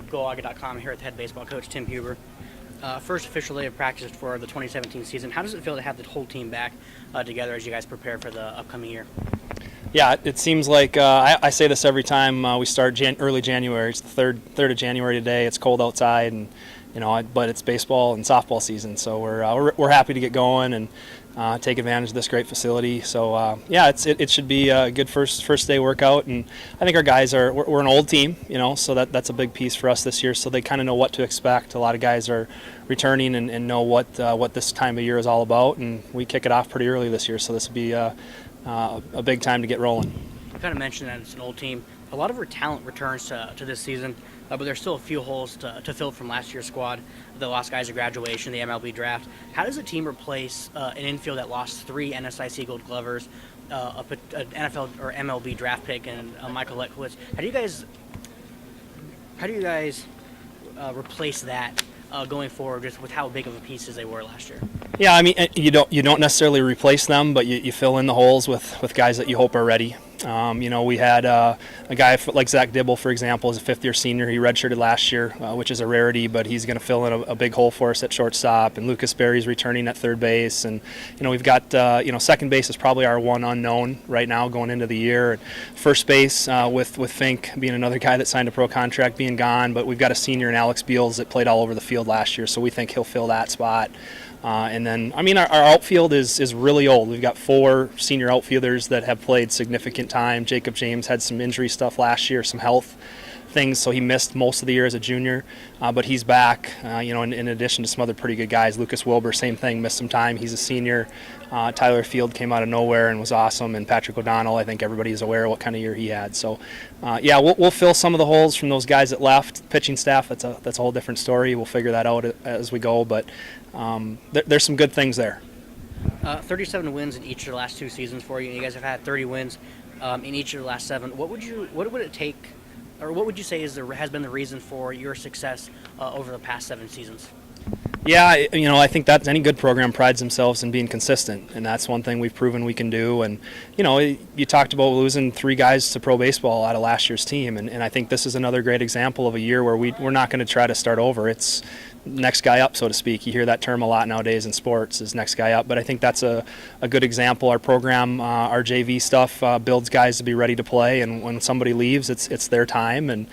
GoAga.com here with head baseball coach Tim Huber. First official day of practice for the 2017 season. How does it feel to have the whole team back together as you guys prepare for the upcoming year? Yeah, it seems like I say this every time we start early January. It's the third of January today. It's cold outside, and but it's baseball and softball season, so we're happy to get going and take advantage of this great facility. So yeah, it should be a good first day workout, and I think our guys we're an old team, so that's a big piece for us this year. So they kind of know what to expect. A lot of guys are returning and know what this time of year is all about, and we kick it off pretty early this year. So this will be a big time to get rolling. You kind of mentioned that it's an old team. A lot of our talent returns to this season, but there's still a few holes to fill from last year's squad. The lost guys at graduation, the MLB draft. How does a team replace an infield that lost 3 NSIC Gold Glovers, an NFL or MLB draft pick, and Michael Letkowitz? How do you guys replace that going forward, just with how big of a pieces they were last year? Yeah, I mean, you don't necessarily replace them, but you fill in the holes with guys that you hope are ready. We had a guy like Zach Dibble, for example, is a fifth-year senior. He redshirted last year, which is a rarity, but he's going to fill in a big hole for us at shortstop. And Lucas Berry's returning at third base. And, we've got, second base is probably our one unknown right now going into the year. And first base with Fink being another guy that signed a pro contract being gone. But we've got a senior in Alex Beals that played all over the field last year, so we think he'll fill that spot. And then, our outfield is really old. We've got 4 senior outfielders that have played significant time. Jacob James had some injury stuff last year, some health things, so he missed most of the year as a junior. But he's back, in addition to some other pretty good guys. Lucas Wilbur, same thing, missed some time. He's a senior. Tyler Field came out of nowhere and was awesome. And Patrick O'Donnell, I think everybody is aware of what kind of year he had. So, we'll fill some of the holes from those guys that left. Pitching staff, that's a whole different story. We'll figure that out as we go. But there's some good things there. 37 wins in each of the last 2 seasons for you. You guys have had 30 wins in each of the last 7. What would it take, or what would you say has been the reason for your success over the past 7 seasons? Yeah, I think that any good program prides themselves in being consistent, and that's one thing we've proven we can do. And, you talked about losing 3 guys to pro baseball out of last year's team, and I think this is another great example of a year where we're not going to try to start over. It's next guy up, so to speak. You hear that term a lot nowadays in sports, is next guy up, but I think that's a good example. Our program, our JV stuff builds guys to be ready to play, and when somebody leaves, it's their time. And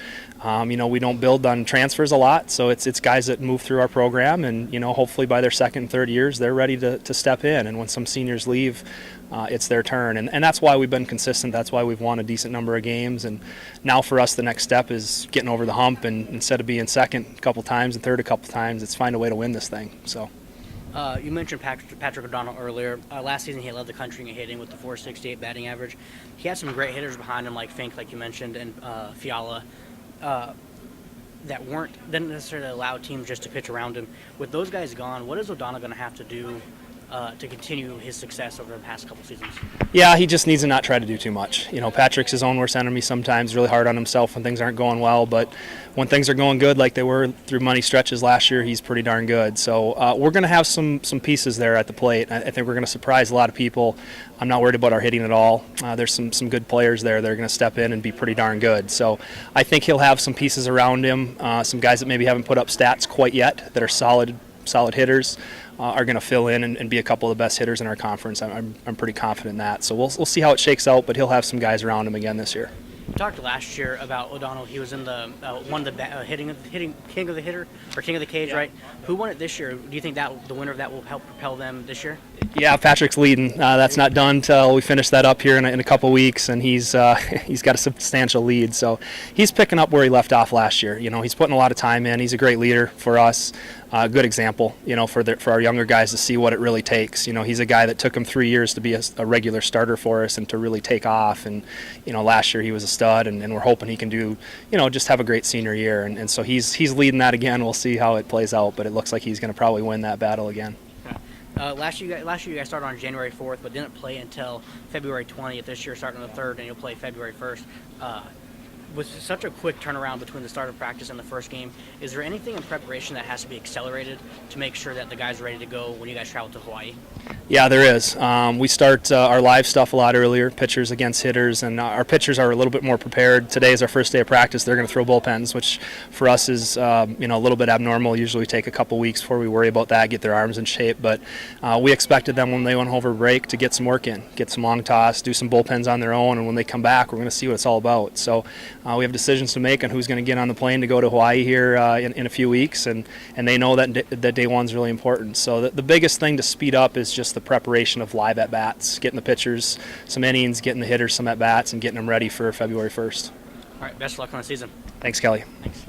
we don't build on transfers a lot, so it's guys that move through our program, and hopefully by their second and third years they're ready to step in. And when some seniors leave, it's their turn, and that's why we've been consistent. That's why we've won a decent number of games. And now for us, the next step is getting over the hump, and instead of being second a couple times and third a couple times, it's find a way to win this thing. So. You mentioned Patrick O'Donnell earlier. Last season, he led the country in hitting with the .468 batting average. He had some great hitters behind him, like Fink, like you mentioned, and Fiala, that didn't necessarily allow teams just to pitch around him. With those guys gone, what is O'Donnell going to have to do to continue his success over the past couple seasons? Yeah, he just needs to not try to do too much. Patrick's his own worst enemy sometimes, really hard on himself when things aren't going well, but when things are going good like they were through money stretches last year, he's pretty darn good. So we're going to have some pieces there at the plate. I think we're going to surprise a lot of people. I'm not worried about our hitting at all. There's some good players there that are going to step in and be pretty darn good. So I think he'll have some pieces around him, some guys that maybe haven't put up stats quite yet that are solid hitters. Are going to fill in and be a couple of the best hitters in our conference. I'm pretty confident in that. So we'll see how it shakes out, but he'll have some guys around him again this year. We talked last year about O'Donnell. He was in the one of the hitting king of the hitter or king of the cage, yeah. Right? Who won it this year? Do you think that the winner of that will help propel them this year? Yeah, Patrick's leading. That's not done till we finish that up here in a couple weeks, and he's got a substantial lead. So he's picking up where he left off last year. He's putting a lot of time in. He's a great leader for us. Good example, for our younger guys to see what it really takes. He's a guy that took him 3 years to be a regular starter for us and to really take off. And last year he was a stud, and we're hoping he can do, just have a great senior year. And so he's leading that again. We'll see how it plays out, but it looks like he's going to probably win that battle again. Last year you guys started on January 4th, but didn't play until February 20th. This year, starting on the 3rd, and you'll play February 1st. With such a quick turnaround between the start of practice and the first game, is there anything in preparation that has to be accelerated to make sure that the guys are ready to go when you guys travel to Hawaii? Yeah, there is. We start our live stuff a lot earlier, pitchers against hitters, and our pitchers are a little bit more prepared. Today is our first day of practice. They're going to throw bullpens, which for us is a little bit abnormal. Usually we take a couple weeks before we worry about that, get their arms in shape. But we expected them when they went over break to get some work in, get some long toss, do some bullpens on their own, and when they come back, we're going to see what it's all about. So we have decisions to make on who's going to get on the plane to go to Hawaii here in a few weeks, and they know that day one's really important. So the biggest thing to speed up is just the preparation of live at-bats, getting the pitchers some innings, getting the hitters some at-bats, and getting them ready for February 1st. All right, best of luck on the season. Thanks, Kelly. Thanks.